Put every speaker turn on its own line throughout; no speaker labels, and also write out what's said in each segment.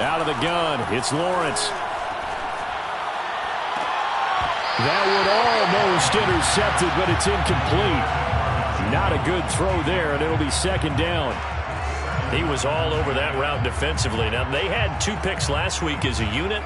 Out of the gun, it's Lawrence. That would almost intercepted, but it's incomplete. Not a good throw there, and it'll be second down.
He was all over that route defensively. Now, they had 2 picks last week as a unit.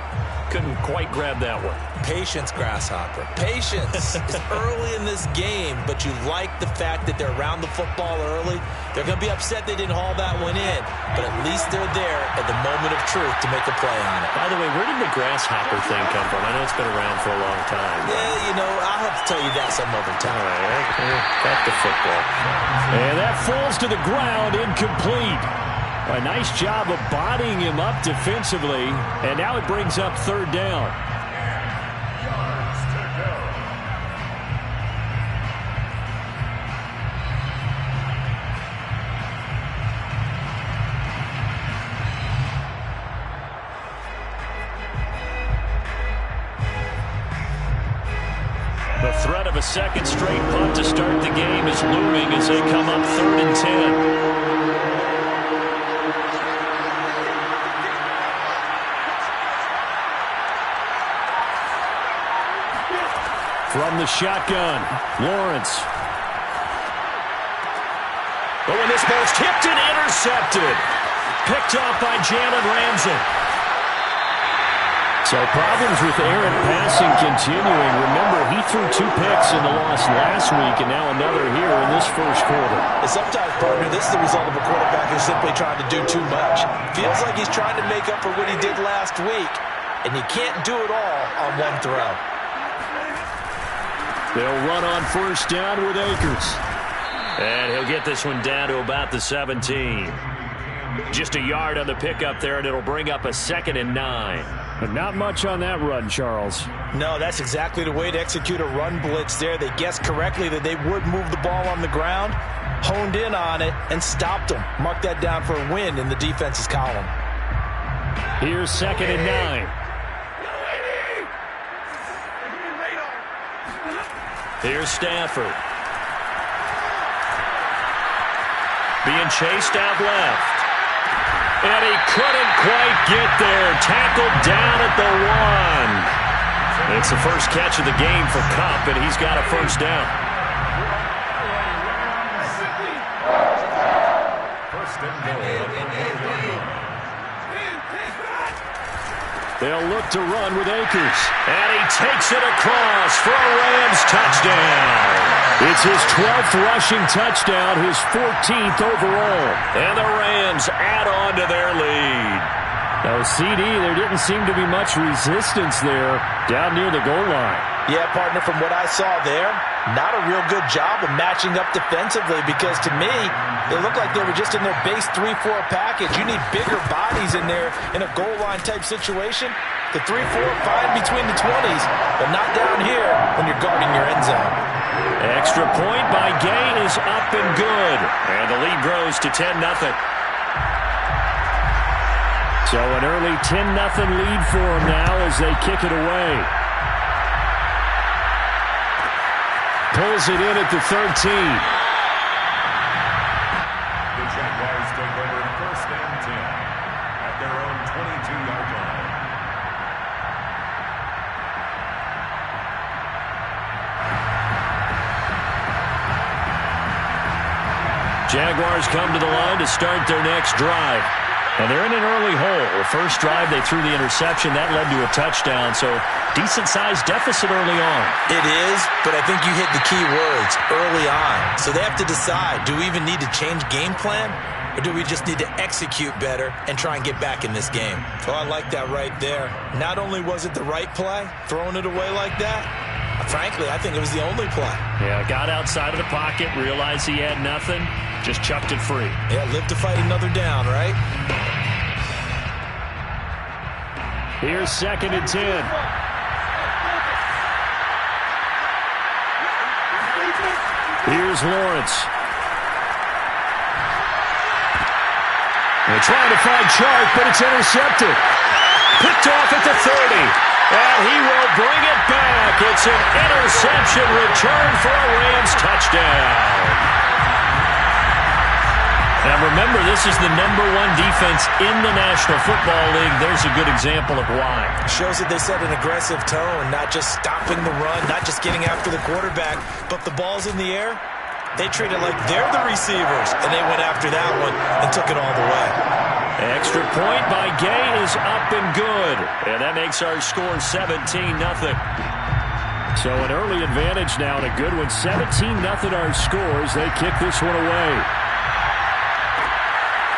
Couldn't quite grab that one.
Patience, Grasshopper. Patience. It's early in this game, but you like the fact that they're around the football early. They're going to be upset they didn't haul that one in, but at least they're there at the moment of truth to make a play on it.
By the way, where did the Grasshopper thing come from? I know it's been around for a long time.
Yeah, I'll have to tell you that some other time.
All right, back to football.
And that falls to the ground, incomplete. A nice job of bodying him up defensively, and now it brings up third down. The threat of a second straight punt to start the game is looming as they come up 3rd and 10. From the shotgun, Lawrence. Oh, and this ball's tipped and intercepted. Picked off by Jalen Ramsey. So problems with errant passing continuing. Remember, he threw 2 picks in the loss last week, and now another here in this first quarter.
And sometimes, partner, this is the result of a quarterback who's simply trying to do too much. Feels like he's trying to make up for what he did last week, and you can't do it all on one throw.
They'll run on first down with Akers.
And he'll get this one down to about the 17. Just a yard on the pickup there, and it'll bring up a 2nd and 9.
But not much on that run, Charles.
No, that's exactly the way to execute a run blitz there. They guessed correctly that they would move the ball on the ground, honed in on it, and stopped them. Mark that down for a win in the defense's column.
Here's 2nd and 9.
Here's Stafford. Being chased out left. And he couldn't quite get there. Tackled down at the 1. It's the first catch of the game for Kupp, and he's got a first down.
They'll look to run with Akers.
And he takes it across for a Rams touchdown.
It's his 12th rushing touchdown, his 14th overall.
And the Rams add on to their lead.
Now, CD, there didn't seem to be much resistance there down near the goal line.
Yeah, partner, from what I saw there, not a real good job of matching up defensively because to me, it looked like they were just in their base 3-4 package. You need bigger bodies in there in a goal line type situation. The 3-4 fine between the 20s, but not down here when you're guarding your end zone.
Extra point by Gay is up and good. And the lead grows to 10-0.
So an early 10-0 lead for them now as they kick it away. Pulls it in at the 13.
The Jaguars take over 1st and 10 at their own 22-yard line.
Jaguars come to the line to start their next drive. And they're in an early hole. The first drive, they threw the interception. That led to a touchdown. So decent-sized deficit early on.
It is, but I think you hit the key words, early on. So they have to decide, do we even need to change game plan? Or do we just need to execute better and try and get back in this game? So I like that right there. Not only was it the right play, throwing it away like that, frankly, I think it was the only play.
Yeah, got outside of the pocket, realized he had nothing, just chucked it free.
Yeah, live to fight another down, right?
Here's 2nd and 10. Here's Lawrence. They're trying to find Chark, but it's intercepted. Picked off at the 30. And he will bring it back. It's an interception return for a Rams touchdown. And remember, this is the #1 defense in the National Football League. There's a good example of why.
Shows that they set an aggressive tone, not just stopping the run, not just getting after the quarterback, but the ball's in the air. They treat it like they're the receivers, and they went after that one and took it all the way.
Extra point by Gay is up and good. And that makes our score 17-0. So an early advantage now and a good one. 17-0 our scores. They kick this one away.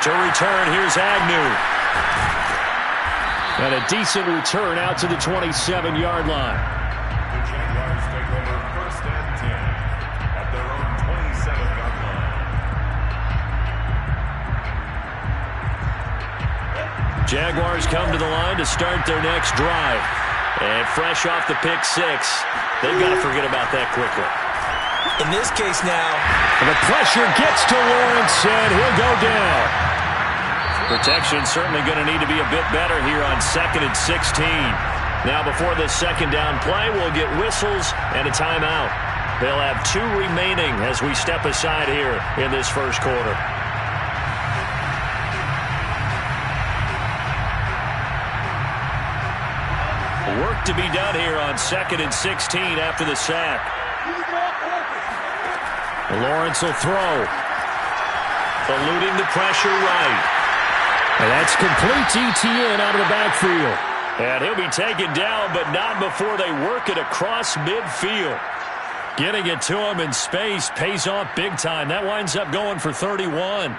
To return, here's Agnew. And a decent return out to the 27-yard line.
The Jaguars take over 1st and 10 at their own 27-yard line.
Jaguars come to the line to start their next drive. And fresh off the pick six, they've got to forget about that quickly.
In this case now,
and the pressure gets to Lawrence, and he'll go down. Protection certainly going to need to be a bit better here on 2nd and 16. Now before the second down play, we'll get whistles and a timeout. They'll have 2 remaining as we step aside here in this first quarter. Work to be done here on 2nd and 16 after the sack. Lawrence will throw. Eluding the pressure right. And that's complete to ETN out of the backfield. And he'll be taken down, but not before they work it across midfield. Getting it to him in space pays off big time. That winds up going for 31.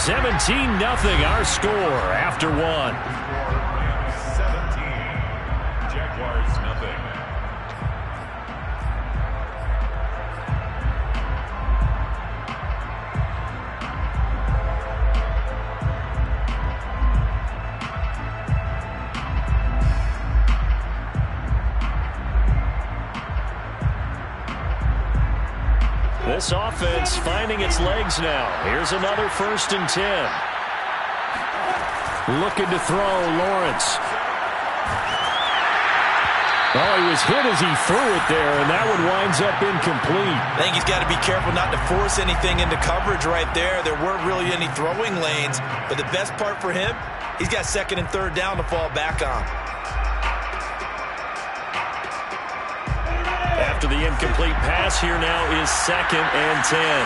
$17-0 our score after one.
17. Jaguars nothing.
This offense finding its legs now. Here's another 1st and 10. Looking to throw, Lawrence. Oh, he was hit as he threw it there, and that one winds up incomplete.
I think he's got to be careful not to force anything into coverage right there. There weren't really any throwing lanes, but the best part for him, he's got 2nd and 3rd down to fall back on.
After the incomplete pass, here now is 2nd and 10.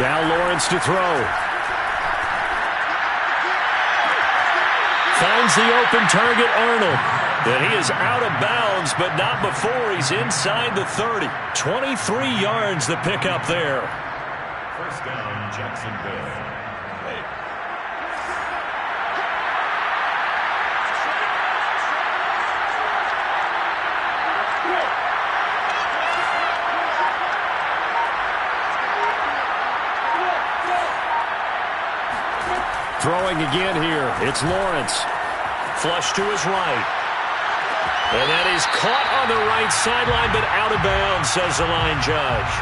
Now Lawrence to throw. Finds the open target, Arnold. And he is out of bounds, but not before he's inside the 30. 23 yards the pickup there.
1st down, Jacksonville.
Throwing again here. It's Lawrence. Flush to his right. And that is caught on the right sideline, but out of bounds, says the line judge.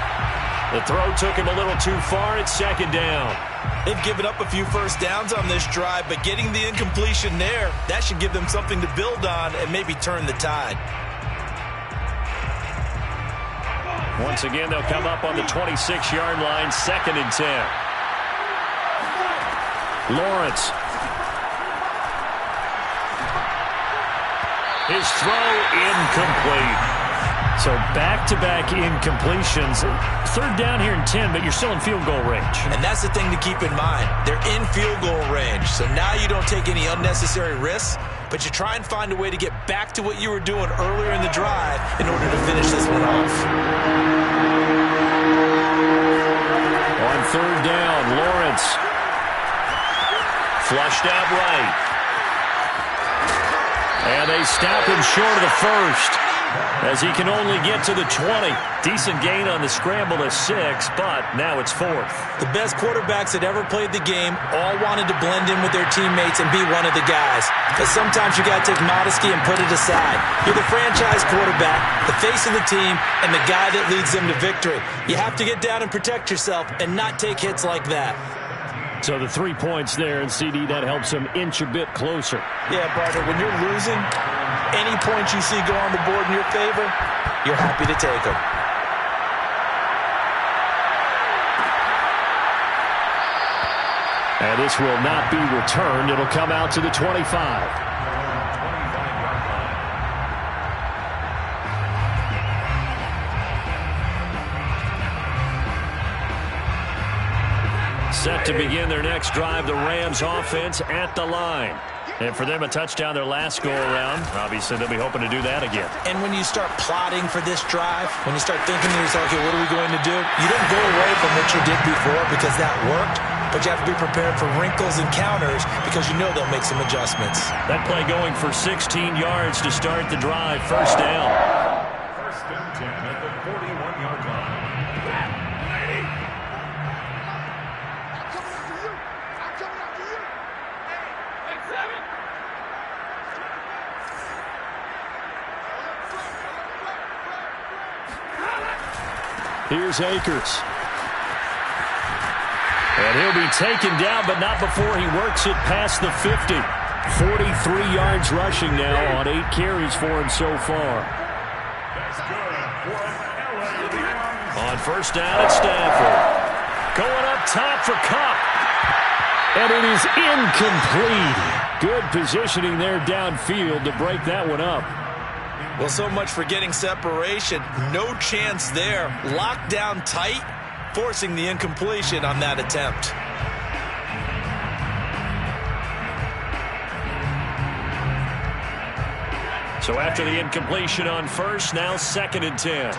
The throw took him a little too far. It's 2nd down.
They've given up a few 1st downs on this drive, but getting the incompletion there, that should give them something to build on and maybe turn the tide.
Once again, they'll come up on the 26-yard line, 2nd and 10. Lawrence. His throw incomplete. So back-to-back incompletions. 3rd down here in 10, but you're still in field goal range.
And that's the thing to keep in mind. They're in field goal range. So now you don't take any unnecessary risks, but you try and find a way to get back to what you were doing earlier in the drive in order to finish this one off.
On 3rd down, Lawrence. Flushed out right. And they stop him short of the 1st.
as he can only get to the 20. Decent gain on the scramble to 6, but now it's 4th.
The best quarterbacks that ever played the game all wanted to blend in with their teammates and be one of the guys. But sometimes you got to take modesty and put it aside. You're the franchise quarterback, the face of the team, and the guy that leads them to victory. You have to get down and protect yourself and not take hits like that.
So the 3 points there, and CD, that helps him inch a bit closer.
Yeah, brother, when you're losing, any points you see go on the board in your favor, you're happy to take them.
And this will not be returned. It'll come out to the 25. Set to begin their next drive, the Rams offense at the line. And for them, a touchdown their last go-around. Obviously, they'll be hoping to do that again.
And when you start plotting for this drive, when you start thinking to yourself, okay, what are we going to do? You don't go away from what you did before because that worked, but you have to be prepared for wrinkles and counters because you know they'll make some adjustments.
That play going for 16 yards to start the drive. First down.
First and 10 at the 41-yard line.
Here's Akers.
And he'll be taken down, but not before he works it past the 50. 43 yards rushing now on 8 carries for him so far.
That's good for LA.
On first down at Stafford. Going up top for Cup.
And it is incomplete. Good positioning there downfield to break that one up.
Well, so much for getting separation. No chance there. Locked down tight, forcing the incompletion on that attempt.
So after the incompletion on first, now 2nd and 10.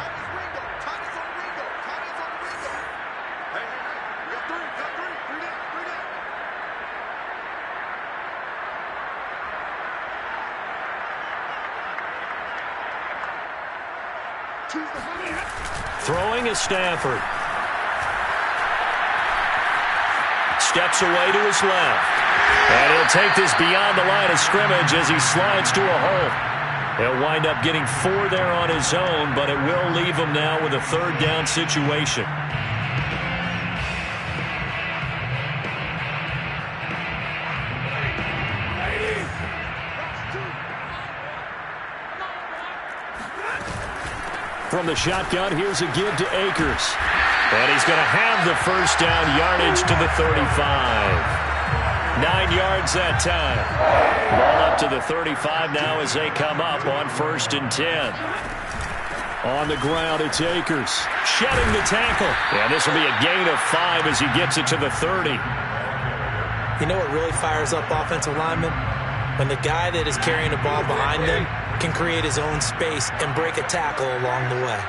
Throwing is Stafford. Steps away to his left. And he'll take this beyond the line of scrimmage as he slides to a hole. He'll wind up getting 4 there on his own, but it will leave him now with a 3rd down situation.
From the shotgun, here's a give to Akers.
And he's going to have the first down, yardage to the 35. 9 yards that time. Ball up to the 35 now as they come up on 1st and 10.
On the ground, it's Akers.
Shedding the tackle. And this will be a gain of 5 as he gets it to the 30.
You know what really fires up offensive linemen? When the guy that is carrying the ball behind them can create his own space and break a tackle along the way.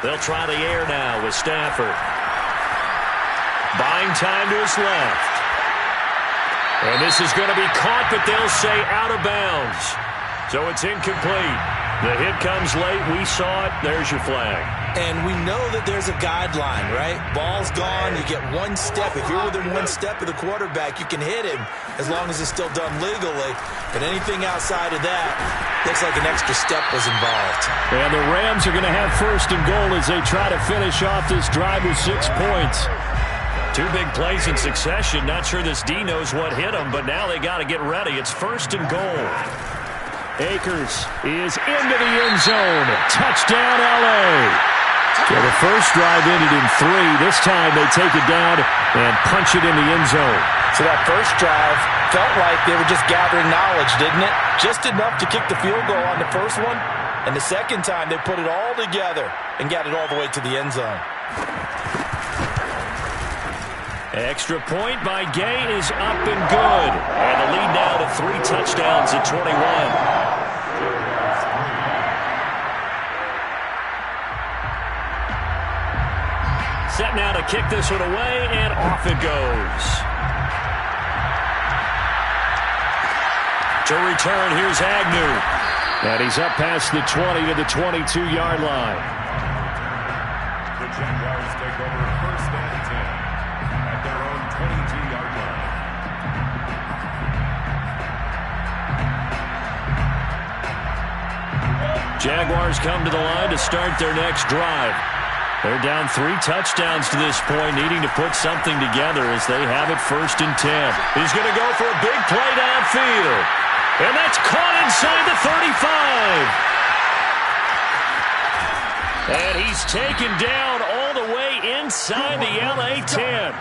They'll try the air now with Stafford. Buying time to his left. And this is going to be caught, but they'll say out of bounds. So it's incomplete. The hit comes late. We saw it. There's your flag.
And we know that there's a guideline, right? Ball's gone. You get 1 step. If you're within 1 step of the quarterback, you can hit him as long as it's still done legally. But anything outside of that looks like an extra step was involved.
And the Rams are going to have 1st and goal as they try to finish off this drive with 6 points.
2 big plays in succession. Not sure this D knows what hit him, but now they got to get ready. It's 1st and goal.
Akers is into the end zone. Touchdown, L.A. So the first drive ended in 3. This time they take it down and punch it in the end zone.
So that first drive felt like they were just gathering knowledge, didn't it? Just enough to kick the field goal on the first one. And the second time they put it all together and got it all the way to the end zone.
Extra point by Gay is up and good. And the lead now to 3 touchdowns at 21. Set now to kick this one away, and off it goes.
To return, here's Agnew. And he's up past the 20 to the 22-yard line.
The Jaguars take over first and 10 at their own 22-yard line.
Jaguars come to the line to start their next drive. They're down 3 touchdowns to this point, needing to put something together as they have it first and 10. He's going to go for a big play downfield. And that's caught inside the 35. And he's taken down all the way inside the LA 10.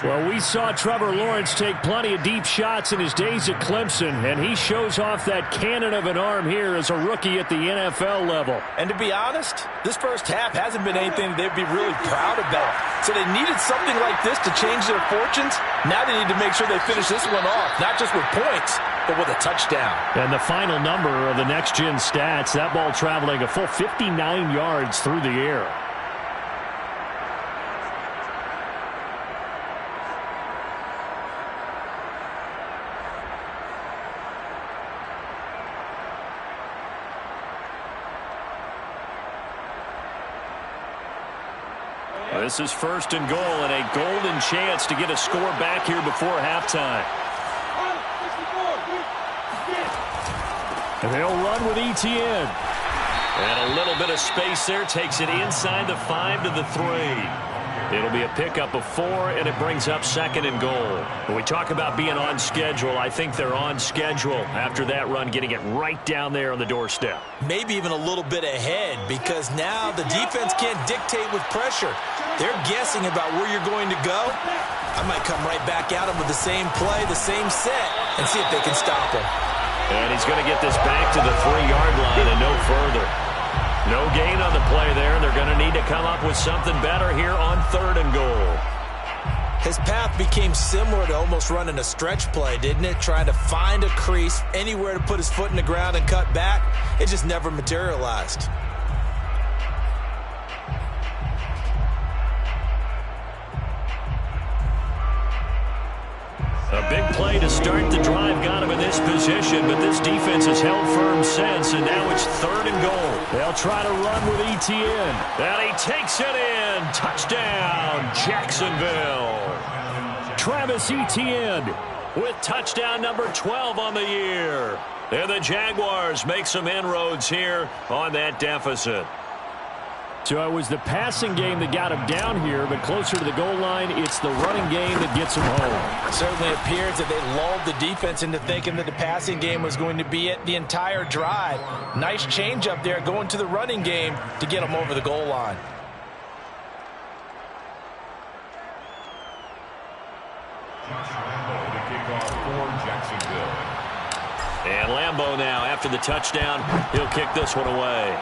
Well, we saw Trevor Lawrence take plenty of deep shots in his days at Clemson, and he shows off that cannon of an arm here as a rookie at the NFL level.
And to be honest, this first half hasn't been anything they'd be really proud about. So they needed something like this to change their fortunes. Now they need to make sure they finish this one off, not just with points, but with a touchdown.
And the final number of the next-gen stats, that ball traveling a full 59 yards through the air. This is first and goal, and a golden chance to get a score back here before halftime. And they'll run with Etienne. And a little bit of space there takes it inside the 5 to the 3. It'll be a pickup of 4, and it brings up second and goal. When we talk about being on schedule, I think they're on schedule after that run, getting it right down there on the doorstep.
Maybe even a little bit ahead, because now the defense can't dictate with pressure. They're guessing about where you're going to go. I might come right back at them with the same play, the same set, and see if they can stop him.
And he's going to get this back to the 3-yard line and no further. No gain on the play there. They're going to need to come up with something better here on 3rd and goal.
His path became similar to almost running a stretch play, didn't it? Trying to find a crease, anywhere to put his foot in the ground and cut back. It just never materialized.
A big play to start the drive got him in this position, but this defense has held firm since, and now it's 3rd and goal. They'll try to run with Etienne. And he takes it in. Touchdown, Jacksonville. Travis Etienne with touchdown number 12 on the year. And the Jaguars make some inroads here on that deficit. So it was the passing game that got him down here, but closer to the goal line, it's the running game that gets him home.
It certainly appears that they lulled the defense into thinking that the passing game was going to be it the entire drive. Nice change up there going to the running game to get them over the goal line.
The kickoff for Jacksonville.
And Lambeau now, after the touchdown, he'll kick this one away.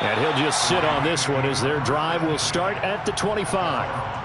And he'll just sit on this one as their drive will start at the 25.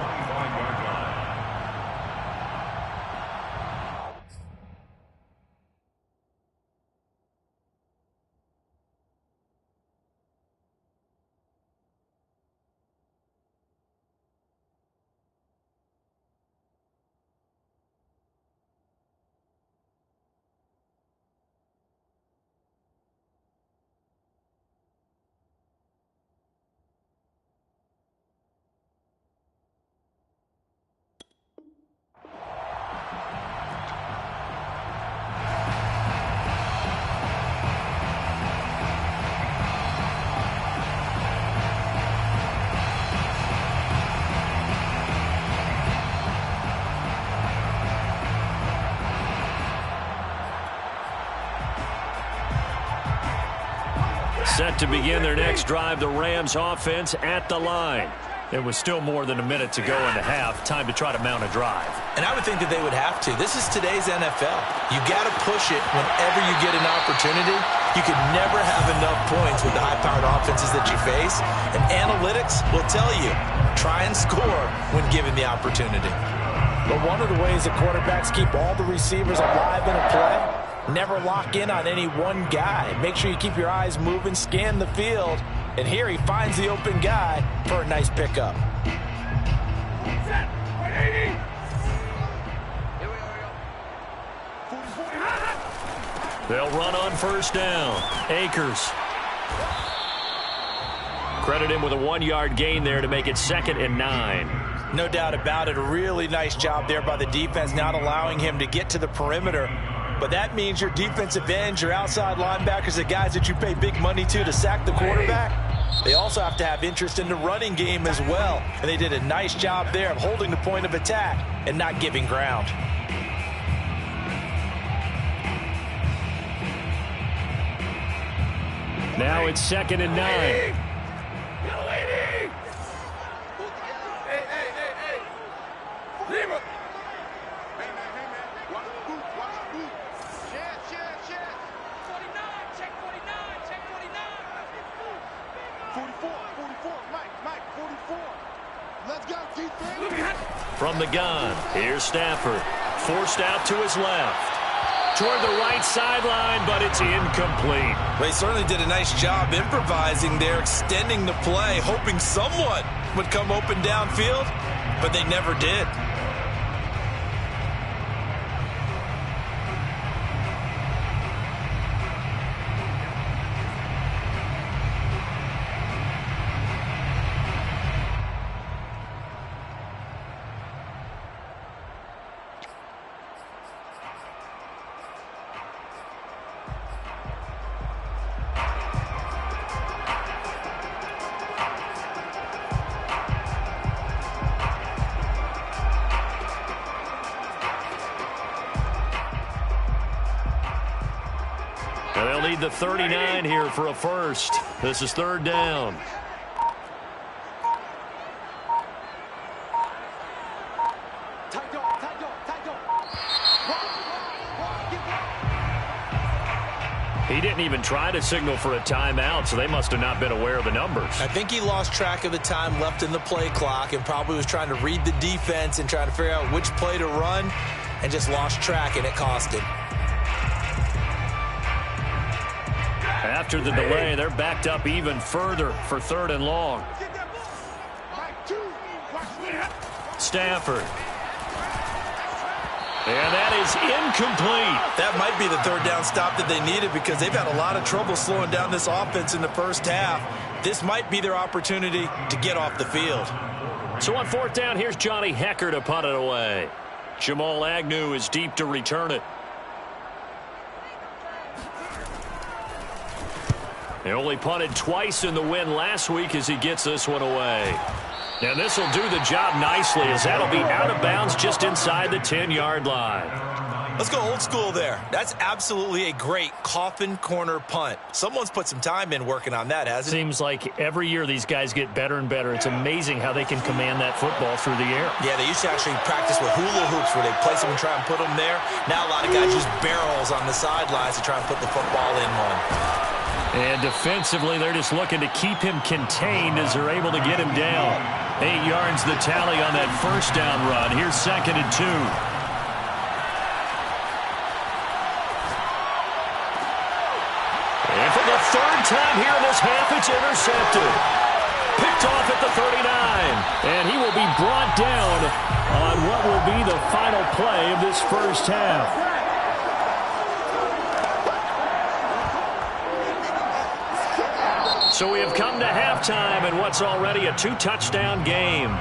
Set to begin their next drive, the Rams offense at the line. There was still more than a minute to go in the half. Time to try to mount a drive.
And I would think that they would have to. This is today's NFL. You got to push it whenever you get an opportunity. You could never have enough points with the high-powered offenses that you face. And analytics will tell you, try and score when given the opportunity. But one of the ways that quarterbacks keep all the receivers alive in a play, never lock in on any one guy. Make sure you keep your eyes moving, scan the field. And here he finds the open guy for a nice pickup.
Set, 180.
They'll run on first down. Akers. Credit him with a 1-yard gain there to make it 2nd and 9.
No doubt about it. A really nice job there by the defense, not allowing him to get to the perimeter. But that means your defensive ends, your outside linebackers, the guys that you pay big money to sack the quarterback, they also have to have interest in the running game as well. And they did a nice job there of holding the point of attack and not giving ground.
Now it's 2nd and 9. From the gun, here's Stafford. Forced out to his left. Toward the right sideline, but it's incomplete.
They certainly did a nice job improvising there, extending the play, hoping someone would come open downfield, but they never did.
And they'll need the 39 here for a first. This is 3rd down. He didn't even try to signal for a timeout, so they must have not been aware of the numbers.
I think he lost track of the time left in the play clock and probably was trying to read the defense and trying to figure out which play to run and just lost track, and it cost him.
After the delay, they're backed up even further for 3rd and long. Stafford. And that is incomplete.
That might be the 3rd down stop that they needed because they've had a lot of trouble slowing down this offense in the first half. This might be their opportunity to get off the field.
So on 4th down, here's Johnny Hecker to punt it away. Jamal Agnew is deep to return it. He only punted twice in the win last week as he gets this one away. And this will do the job nicely as that'll be out of bounds just inside the 10-yard line.
Let's go old school there. That's absolutely a great coffin corner punt. Someone's put some time in working on that, hasn't it?
Seems like every year these guys get better and better. It's amazing how they can command that football through the air.
Yeah, they used to actually practice with hula hoops where they place them and try and put them there. Now a lot of guys use barrels on the sidelines to try and put the football in one.
And defensively, they're just looking to keep him contained as they're able to get him down. 8 yards the tally on that first down run. Here's 2nd and 2. And for the 3rd time here in this half, it's intercepted. Picked off at the 39. And he will be brought down on what will be the final play of this first half. So we have come to halftime in what's already a 2-touchdown game.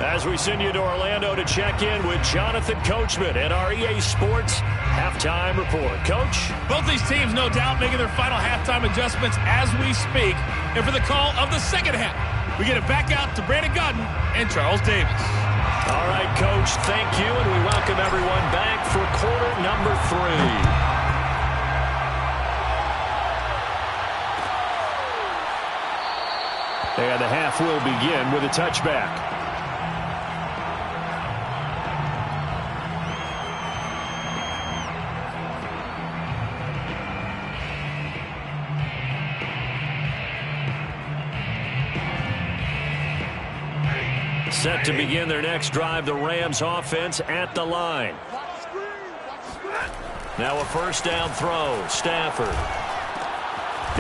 As we send you to Orlando to check in with Jonathan Coachman at our EA Sports Halftime Report. Coach?
Both these teams, no doubt, making their final halftime adjustments as we speak. And for the call of the second half, we get it back out to Brandon Godden and Charles Davis.
All right, Coach, thank you, and we welcome everyone back for quarter number 3. And the half will begin with a touchback. Set to begin their next drive, the Rams offense at the line. Now a first down throw, Stafford.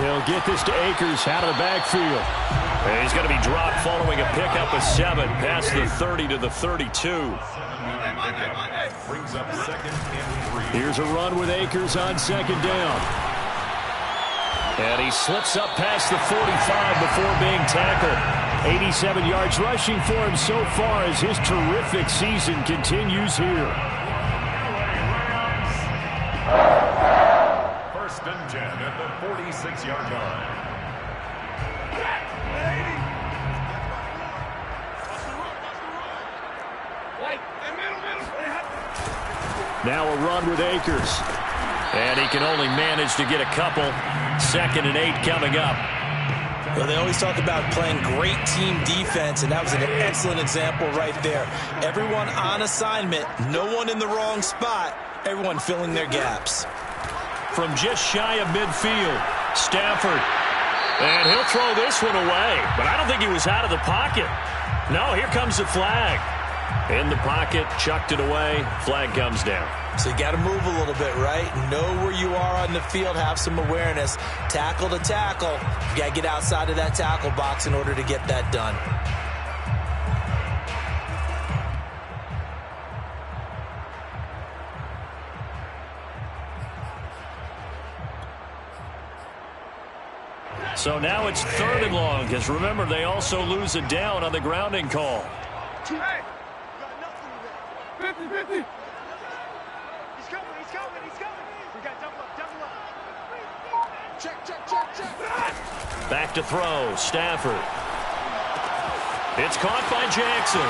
He'll get this to Akers out of the backfield. And he's going to be dropped following a pickup of 7 past the 30 to the 32.
Brings up 2nd and 3.
Here's a run with Akers on 2nd down. And he slips up past the 45 before being tackled. 87 yards rushing for him so far as his terrific season continues here.
1st and 10 at the 46-yard line.
Now a run with Akers. And he can only manage to get a couple. 2nd and 8 coming up.
Well, they always talk about playing great team defense, and that was an excellent example right there. Everyone on assignment, no one in the wrong spot, everyone filling their gaps.
From just shy of midfield, Stafford. And he'll throw this one away, but I don't think he was out of the pocket. No, here comes the flag. In the pocket, chucked it away, flag comes down.
So you got to move a little bit, right? Know where you are on the field, have some awareness. Tackle to tackle. You got to get outside of that tackle box in order to get that done.
So now it's 3rd and long, because remember, they also lose it down on the grounding call.
Hey, got nothing today. 50-50. He's coming. We got double up. Check.
Back to throw, Stafford. It's caught by Jackson.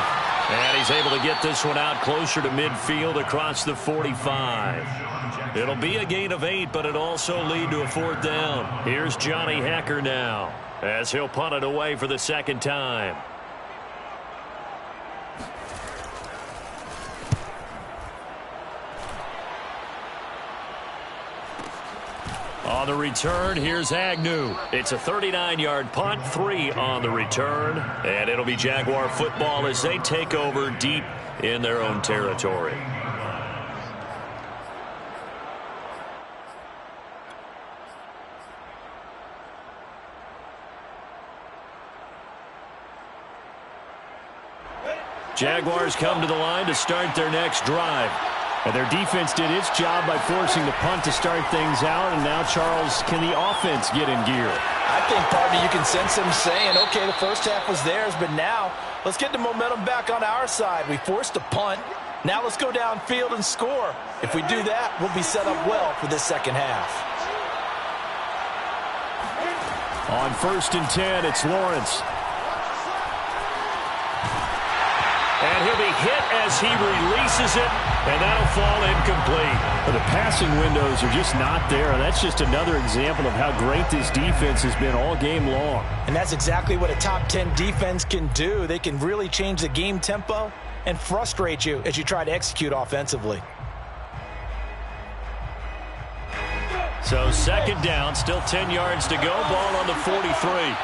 And he's able to get this one out closer to midfield across the 45. It'll be a gain of 8, but it'll also lead to a 4th down. Here's Johnny Hacker now, as he'll punt it away for the 2nd time. On the return, here's Agnew. It's a 39-yard punt, 3 on the return. And it'll be Jaguar football as they take over deep in their own territory. Jaguars come to the line to start their next drive. And their defense did its job by forcing the punt to start things out. And now, Charles, can the offense get in gear?
I think, partner, you can sense them saying, okay, the first half was theirs, but now let's get the momentum back on our side. We forced a punt. Now let's go downfield and score. If we do that, we'll be set up well for this 2nd half.
On 1st and 10, it's Lawrence. And he'll be hit as he releases it, and that'll fall incomplete.
But the passing windows are just not there, and that's just another example of how great this defense has been all game long.
And that's exactly what a top 10 defense can do. They can really change the game tempo and frustrate you as you try to execute offensively.
So 2nd down, still 10 yards to go. Ball on the 43.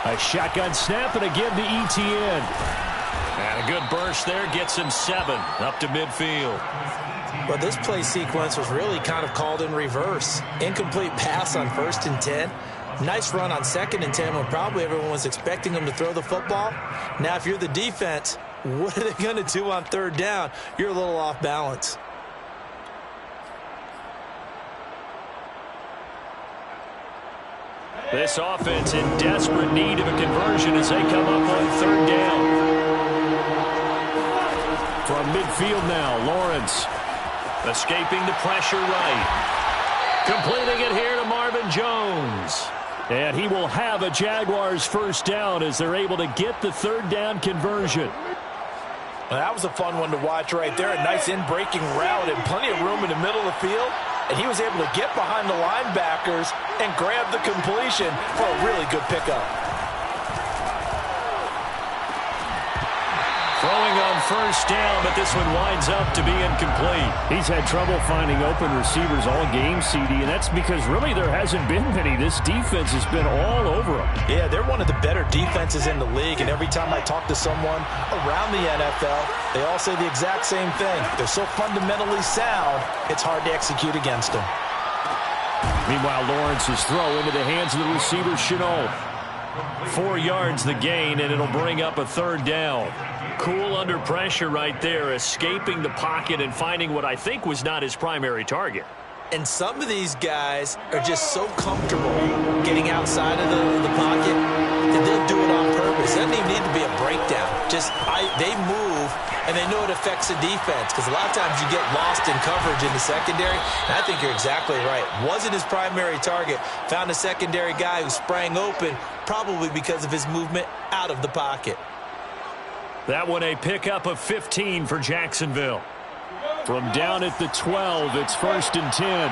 A shotgun snap and again to ETN.
And a good burst there gets him 7 up to midfield.
Well, this play sequence was really kind of called in reverse. Incomplete pass on 1st and 10. Nice run on 2nd and 10 when probably everyone was expecting him to throw the football. Now, if you're the defense, what are they going to do on 3rd down? You're a little off balance.
This offense in desperate need of a conversion as they come up on 3rd down.
From midfield now, Lawrence.
Escaping the pressure right. Completing it here to Marvin Jones.
And he will have a Jaguars 1st down as they're able to get the 3rd down conversion.
Well, that was a fun one to watch right there. A nice in-breaking route and plenty of room in the middle of the field. And he was able to get behind the linebackers and grab the completion for a really good pickup.
Throwing on 1st down, but this one winds up to be incomplete.
He's had trouble finding open receivers all game, CD, and that's because really there hasn't been many. This defense has been all over them.
Yeah, they're one of the better defenses in the league, and every time I talk to someone around the NFL, they all say the exact same thing. They're so fundamentally sound, it's hard to execute against them.
Meanwhile, Lawrence's throw into the hands of the receiver, Chenault. 4 yards the gain, and it'll bring up a 3rd down. Cool under pressure right there, escaping the pocket and finding what I think was not his primary target.
And some of these guys are just so comfortable getting outside of the pocket that they'll do it on purpose. It doesn't even need to be a breakdown. They move, and they know it affects the defense, because a lot of times you get lost in coverage in the secondary. And I think you're exactly right. Wasn't his primary target. Found a secondary guy who sprang open, probably because of his movement out of the pocket.
That one a pickup of 15 for Jacksonville.
From down at the 12, it's 1st and 10.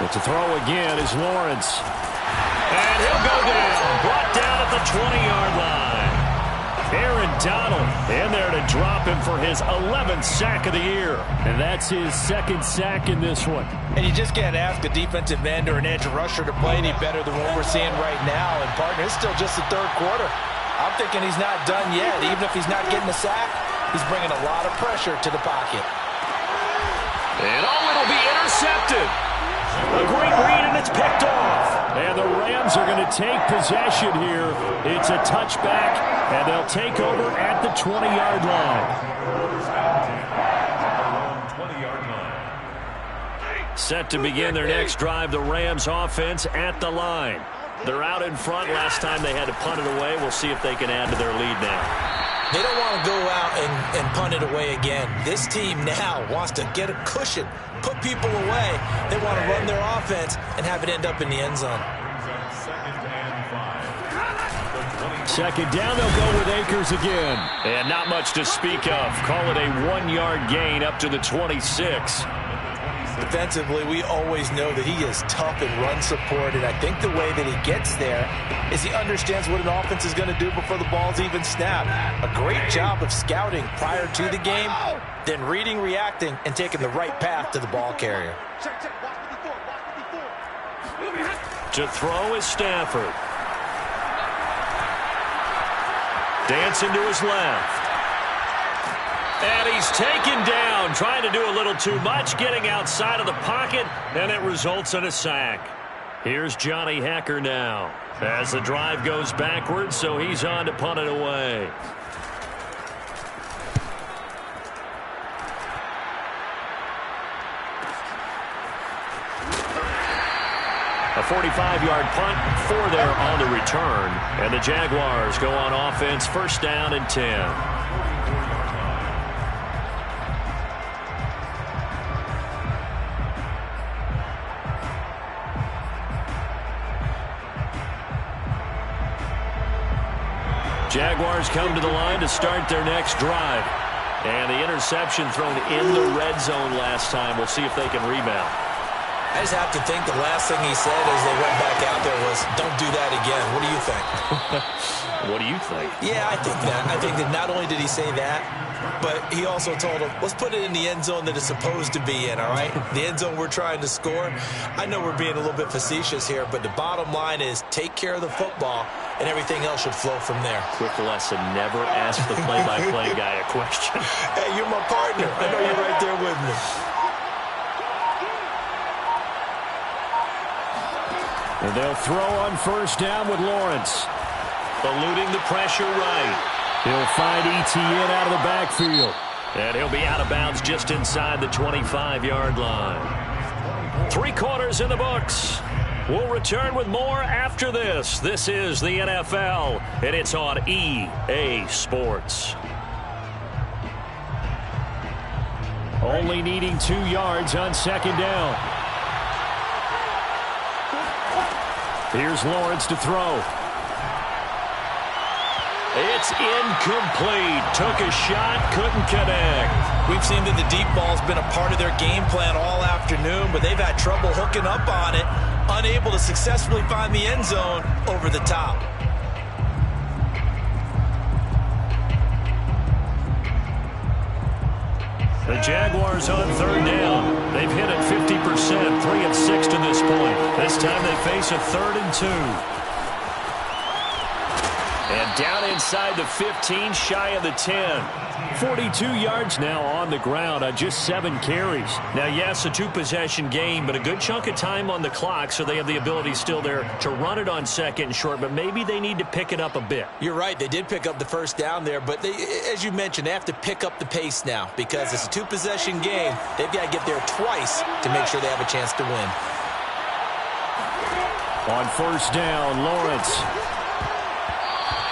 But to throw again is Lawrence.
And he'll go down. Brought down at the 20-yard line. Aaron Donald in there to drop him for his 11th sack of the year.
And that's his 2nd sack in this one.
And you just can't ask a defensive end or an edge rusher to play any better than what we're seeing right now. And, partner, it's still just the 3rd quarter. I'm thinking he's not done yet. Even if he's not getting a sack, he's bringing a lot of pressure to the pocket.
And it'll be intercepted. A great read, and it's picked off.
And the Rams are going to take possession here. It's a touchback, and they'll take over at the 20-yard line.
Set to begin their next drive, the Rams offense at the line. They're out in front. Last time they had to punt it away. We'll see if they can add to their lead now.
They don't want to go out and punt it away again. This team now wants to get a cushion, put people away. They want to run their offense and have it end up in the end zone.
2nd down, they'll go with Akers again.
And not much to speak of. Call it a 1-yard gain up to the 26.
Defensively, we always know that he is tough in run support, and I think the way that he gets there is he understands what an offense is going to do before the ball's even snapped. A great job of scouting prior to the game, then reading, reacting, and taking the right path to the ball carrier.
To throw is Stafford. Dancing to his left. And he's taken down, trying to do a little too much, getting outside of the pocket, and it results in a sack. Here's Johnny Hekker now, as the drive goes backwards, so he's on to punt it away. A 45-yard punt for there on the return, and the Jaguars go on offense, 1st down and 10. Jaguars come to the line to start their next drive. And the interception thrown in the red zone last time. We'll see if they can rebound.
I just have to think the last thing he said as they went back out there was, don't do that again. What do you think?
What do you think?
Yeah, I think that. I think that not only did he say that, but he also told him, let's put it in the end zone that it's supposed to be in, all right? The end zone we're trying to score. I know we're being a little bit facetious here, but the bottom line is take care of the football, and everything else should flow from there.
Quick lesson, never ask the play-by-play guy a question.
Hey, you're my partner. I know you're right there with me.
And they'll throw on 1st down with Lawrence.
Eluding the pressure right.
He'll find ETN out of the backfield.
And he'll be out of bounds just inside the 25-yard line. 3 quarters in the books. We'll return with more after this. This is the NFL, and it's on EA Sports.
Only needing 2 yards on 2nd down. Here's Lawrence to throw.
It's incomplete. Took a shot, couldn't connect.
We've seen that the deep ball's been a part of their game plan all afternoon, but they've had trouble hooking up on it, unable to successfully find the end zone over the top.
The Jaguars on 3rd down. They've hit it 50%, 3 of 6 to this point. This time they face a 3rd and 2.
And down inside the 15, shy of the 10. 42 yards now on the ground on just 7 carries. Now, yes, a 2-possession game, but a good chunk of time on the clock, so they have the ability still there to run it on second and short, but maybe they need to pick it up a bit.
You're right. They did pick up the first down there, but as you mentioned, they have to pick up the pace now because it's a 2-possession game. They've got to get there twice to make sure they have a chance to win.
On first down, Lawrence.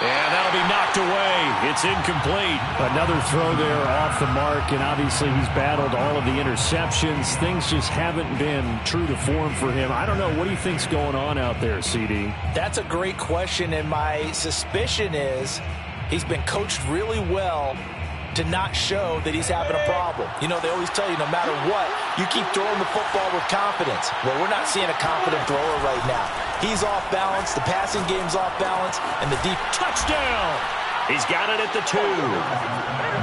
And that'll be knocked away. It's incomplete. Another throw there off the mark, and obviously he's battled all of the interceptions. Things just haven't been true to form for him. I don't know. What do you think's going on out there, CD?
That's a great question, and my suspicion is he's been coached really well to not show that he's having a problem. You know, they always tell you no matter what, you keep throwing the football with confidence. Well, we're not seeing a confident thrower right now. He's off balance, the passing game's off balance, and the deep
touchdown. He's got it at the 2.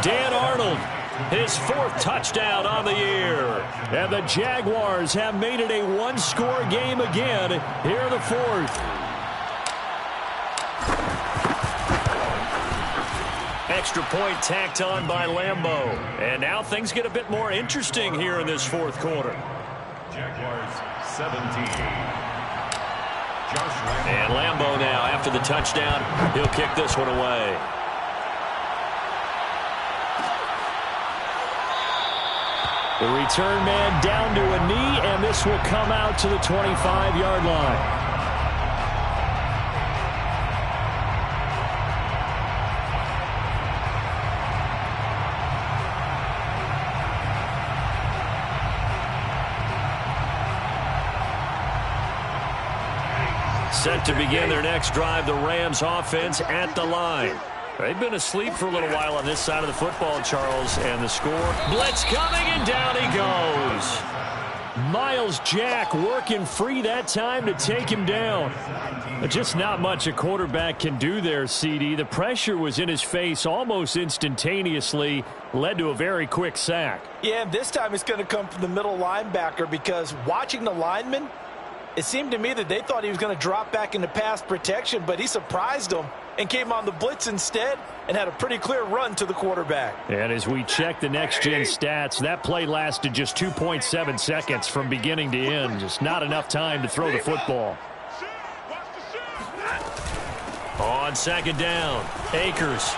Dan Arnold, his 4th touchdown on the year. And the Jaguars have made it a 1-score game again here in the 4th. Extra point tacked on by Lambeau. And now things get a bit more interesting here in this 4th quarter.
Jaguars 17.
And Lambeau now, after the touchdown, he'll kick this one away. The return man down to a knee, and this will come out to the 25-yard line. Set to begin their next drive, the Rams offense at the line. They've been asleep for a little while on this side of the football, Charles, and the score. Blitz coming, and down he goes. Miles Jack working free that time to take him down. Just not much a quarterback can do there, CD. The pressure was in his face almost instantaneously, led to a very quick sack.
Yeah, and this time it's going to come from the middle linebacker because watching the lineman, it seemed to me that they thought he was going to drop back into pass protection, but he surprised them and came on the blitz instead and had a pretty clear run to the quarterback.
And as we check the next-gen stats, that play lasted just 2.7 seconds from beginning to end. Just not enough time to throw the football. On second down, Akers.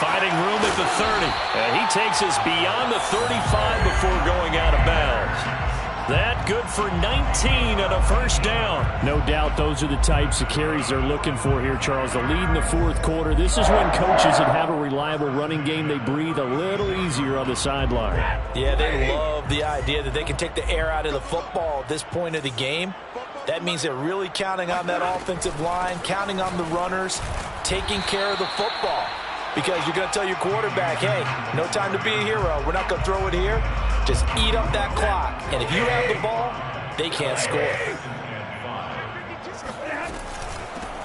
Finding room at the 30. And he takes us beyond the 35 before going out of bounds. That good for 19 and a first down. No doubt those are the types of carries they're looking for here, Charles. The lead in the 4th quarter. This is when coaches that have a reliable running game, they breathe a little easier on the sideline.
Yeah, they love the idea that they can take the air out of the football at this point of the game. That means they're really counting on that offensive line, counting on the runners, taking care of the football. Because you're going to tell your quarterback, hey, no time to be a hero. We're not going to throw it here. Just eat up that clock. And if you have the ball, they can't score.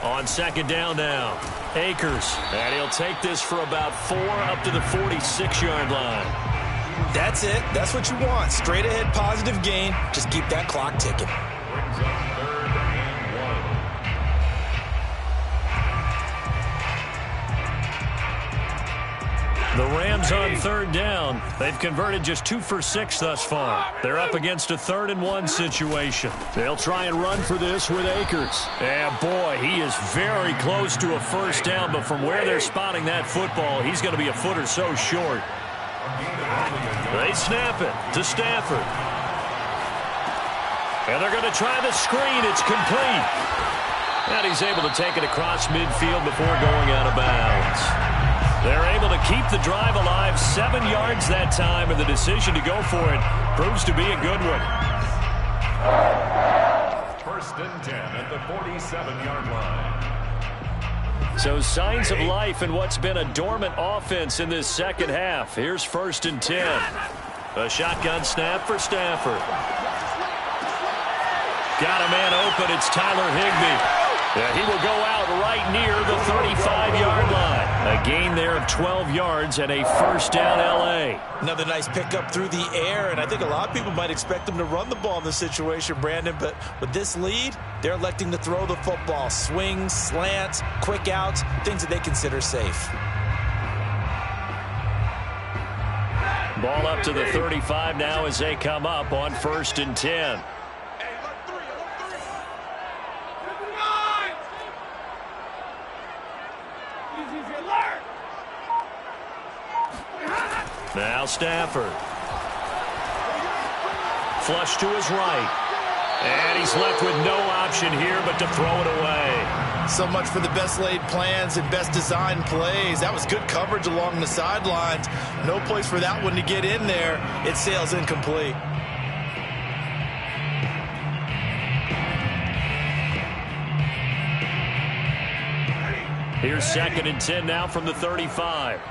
On second down now, Akers. And he'll take this for about 4 up to the 46-yard line.
That's it. That's what you want. Straight ahead positive gain. Just keep that clock ticking.
The Rams on third down. They've converted just 2 for 6 thus far. They're up against a 3rd and 1 situation. They'll try and run for this with Akers. And boy, he is very close to a first down, but from where they're spotting that football, he's going to be a foot or so short. They snap it to Stafford. And they're going to try the screen. It's complete. And he's able to take it across midfield before going out of bounds. They're able to keep the drive alive, 7 yards that time, and the decision to go for it proves to be a good one.
1st and 10 at the 47-yard line.
So signs of life in what's been a dormant offense in this second half. Here's 1st and 10. A shotgun snap for Stafford. Got a man open. It's Tyler Higbee. Yeah, he will go out right near the 35-yard line. A gain there of 12 yards and a first down L.A.
Another nice pickup through the air, and I think a lot of people might expect them to run the ball in this situation, Brandon, but with this lead, they're electing to throw the football. Swings, slants, quick outs, things that they consider safe.
Ball up to the 35 now as they come up on 1st and 10. Now Stafford. Flush to his right. And he's left with no option here but to throw it away.
So much for the best laid plans and best designed plays. That was good coverage along the sidelines. No place for that one to get in there. It sails incomplete.
Here's 2nd and 10 now from the 35.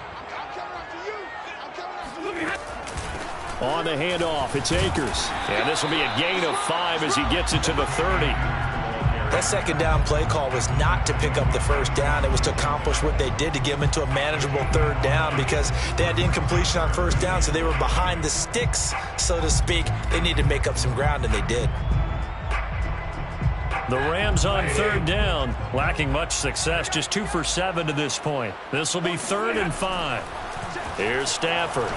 On the handoff, it's Akers. And this will be a gain of 5 as he gets it to the 30.
That second down play call was not to pick up the first down. It was to accomplish what they did to get them into a manageable 3rd down because they had incompletion on 1st down, so they were behind the sticks, so to speak. They needed to make up some ground, and they did.
The Rams on 3rd down, lacking much success, just 2 for 7 to this point. This will be 3rd and 5. Here's Stafford.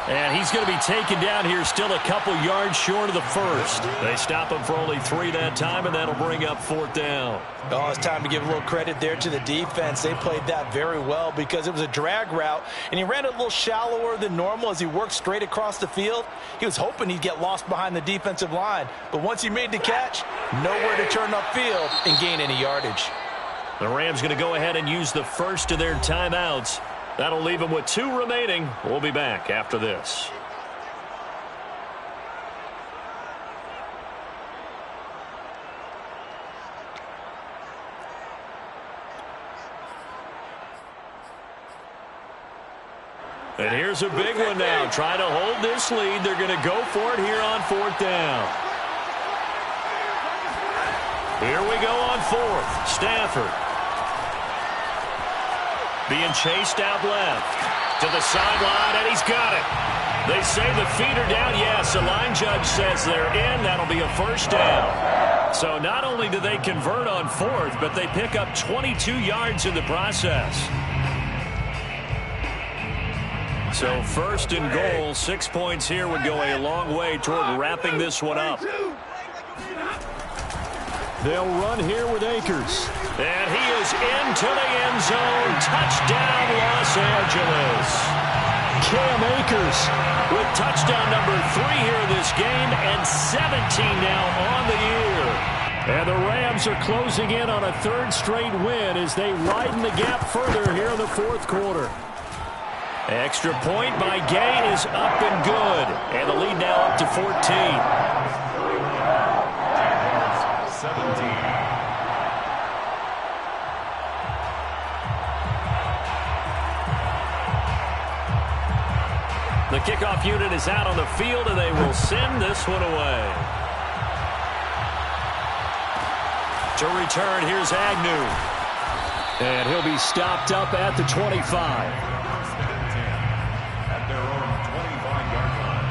And he's going to be taken down here still a couple yards short of the first. They stop him for only 3 that time, and that'll bring up 4th down.
Oh, it's time to give a little credit there to the defense. They played that very well because it was a drag route, and he ran it a little shallower than normal as he worked straight across the field. He was hoping he'd get lost behind the defensive line, but once he made the catch, nowhere to turn upfield and gain any yardage.
The Rams going to go ahead and use the first of their timeouts. That'll leave them with 2 remaining. We'll be back after this. And here's a big one now. Trying to hold this lead. They're going to go for it here on 4th down. Here we go on 4th. Stafford. Being chased out left to the sideline, and he's got it. They say the feet are down. Yes, the line judge says they're in. That'll be a first down. So not only do they convert on 4th, but they pick up 22 yards in the process. So 1st and goal, 6 points here would go a long way toward wrapping this one up. They'll run here with Akers. And he is into the end zone. Touchdown, Los Angeles. Cam Akers with touchdown number 3 here this game and 17 now on the year. And the Rams are closing in on a 3rd straight win as they widen the gap further here in the 4th quarter. Extra point by Gay is up and good. And the lead now up to 14.
17.
The kickoff unit is out on the field, and they will send this one away. To return, here's Agnew. And he'll be stopped up at the 25.
At their own 25-yard line.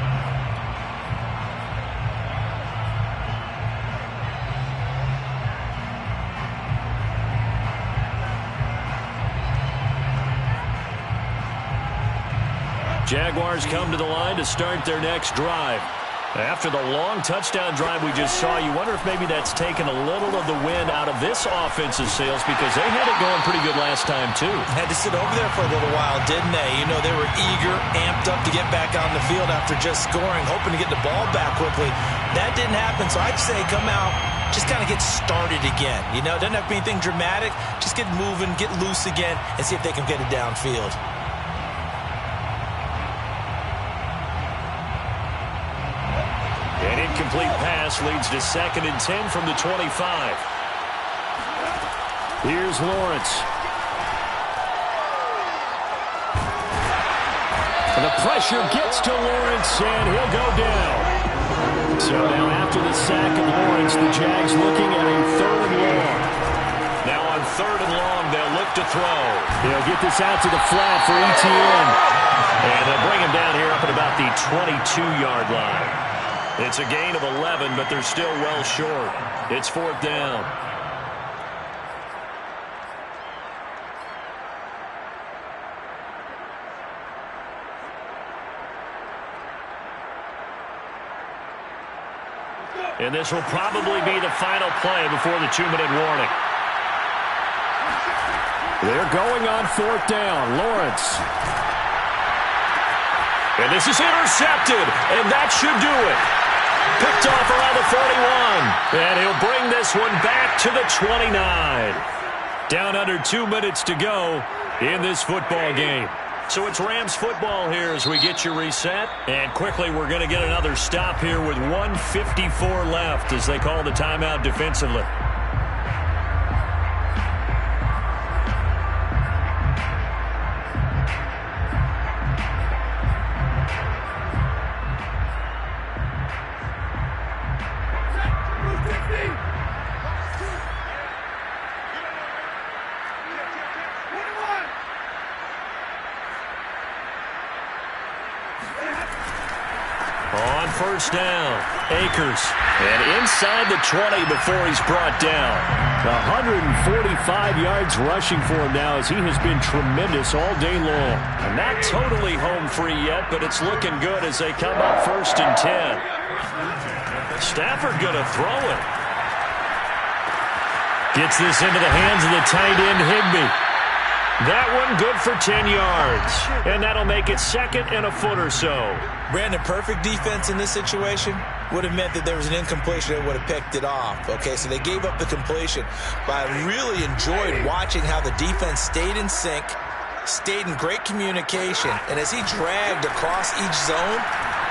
Jaguars come to the line to start their next drive. After the long touchdown drive we just saw, you wonder if maybe that's taken a little of the wind out of this offensive sails because they had it going pretty good last time, too.
Had to sit over there for a little while, didn't they? You know, they were eager, amped up to get back on the field after just scoring, hoping to get the ball back quickly. That didn't happen, so I'd say come out, just kind of get started again. You know, it doesn't have to be anything dramatic. Just get moving, get loose again, and see if they can get it downfield.
An incomplete pass leads to 2nd and 10 from the 25. Here's Lawrence. And the pressure gets to Lawrence, and he'll go down. So now after the sack of Lawrence, the Jags looking at a 3rd and long.
third and long. They'll look to throw.
They'll get this out to the flat for ETN.
And they'll bring him down here up at about the 22-yard line. It's a gain of 11, but they're still well short. It's fourth down. And this will probably be the final play before the 2-minute warning.
They're going on fourth down. Lawrence.
And this is intercepted, and that should do it. Picked off around the 41. And he'll bring this one back to the 29.
Down under 2 minutes to go in this football game.
So it's Rams football here as we get you reset. And quickly, we're going to get another stop here with 1:54 left as they call the timeout defensively. On first down, Akers. And inside the 20 before he's brought down.
145 yards rushing for him now as he has been tremendous all day long.
And not totally home free yet, but it's looking good as they come up first and 10. Stafford going to throw it.
Gets this into the hands of the tight end, Higbee.
That one good for 10 yards. And that'll make it second and a foot or so.
Brandon, perfect defense in this situation would have meant that there was an incompletion that would have picked it off. Okay, so they gave up the completion. But I really enjoyed watching how the defense stayed in sync, stayed in great communication. And as he dragged across each zone,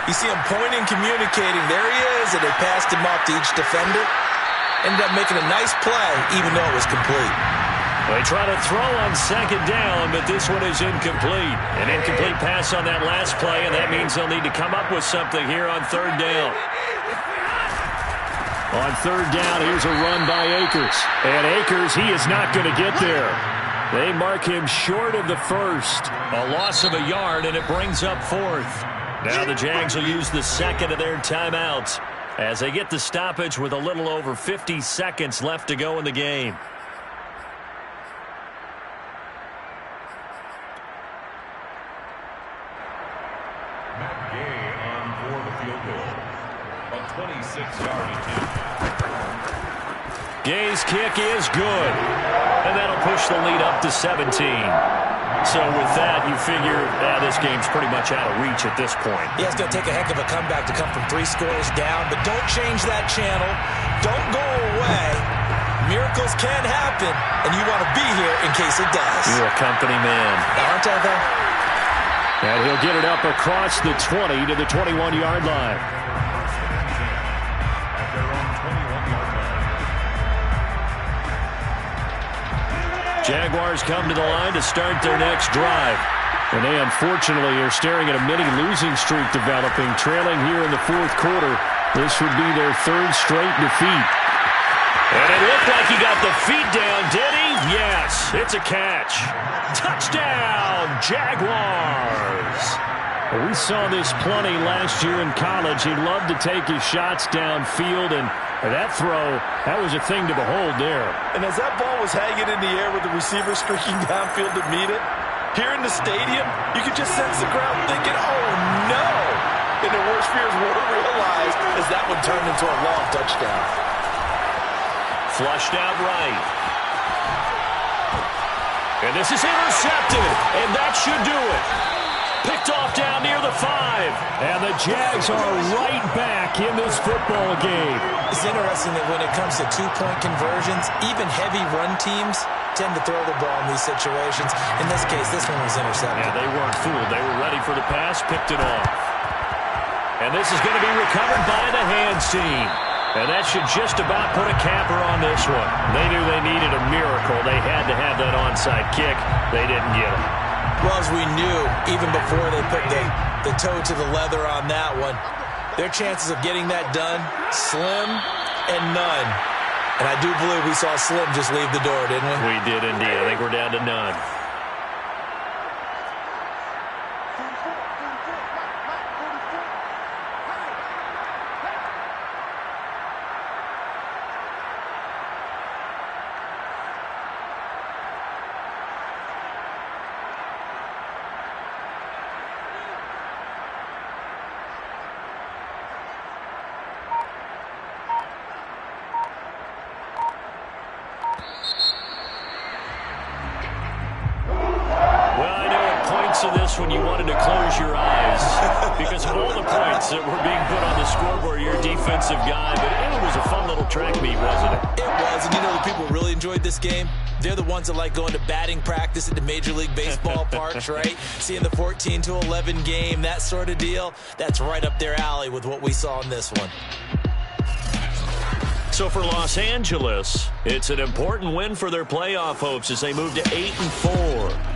you see him pointing, communicating. There he is, and they passed him off to each defender. Ended up making a nice play, even though it was complete.
They try to throw on second down, but this one is incomplete. An incomplete pass on that last play, and that means they'll need to come up with something here on third down.
On third down, here's a run by Akers. And Akers, he is not going to get there. They mark him short of the first.
A loss of a yard, and it brings up fourth. Now the Jags will use the second of their timeouts as they get the stoppage with a little over 50 seconds left to go in the game. Gay's kick is good. And that'll push the lead up to 17. So with that, you figure this game's pretty much out of reach at this point.
Yeah, it's going to take a heck of a comeback to come from 3 scores down. But don't change that channel. Don't go away. Miracles can happen. And you want to be here in case it does.
You're a company man.
Aren't I, though?
And he'll get it up across the 20 to the 21-yard line.
Jaguars come to the line to start their next drive.
And they unfortunately are staring at a mini losing streak developing, trailing here in the fourth quarter. This would be their third straight defeat.
And it looked like he got the feet down, did he? Yes, it's a catch. Touchdown, Jaguars.
We saw this plenty last year in college. He loved to take his shots downfield, and that throw, that was a thing to behold there.
And as that ball was hanging in the air with the receiver streaking downfield to meet it, here in the stadium, you could just sense the crowd thinking, oh, no. And their worst fears were realized as that one turned into a long touchdown.
Flushed out right. And this is intercepted, and that should do it. Picked off down near the 5.
And the Jags are right back in this football game.
It's interesting that when it comes to two-point conversions, even heavy run teams tend to throw the ball in these situations. In this case, this one was intercepted.
Yeah, they weren't fooled. They were ready for the pass, picked it off. And this is going to be recovered by the hands team. And that should just about put a capper on this one. They knew they needed a miracle. They had to have that onside kick. They didn't get it.
Well, as we knew, even before they put the toe to the leather on that one, their chances of getting that done, slim and none. And I do believe we saw Slim just leave the door, didn't we?
We did indeed. I think we're down to none. When you wanted to close your eyes because of all the points that were being put on the scoreboard, you're a defensive guy, but it was a fun little track meet, wasn't it?
It was, and you know the people really enjoyed this game? They're the ones that like going to batting practice at the Major League Baseball parks, right? Seeing the 14-11 game, that sort of deal, that's right up their alley with what we saw in this one.
So for Los Angeles, it's an important win for their playoff hopes as they move to 8-4.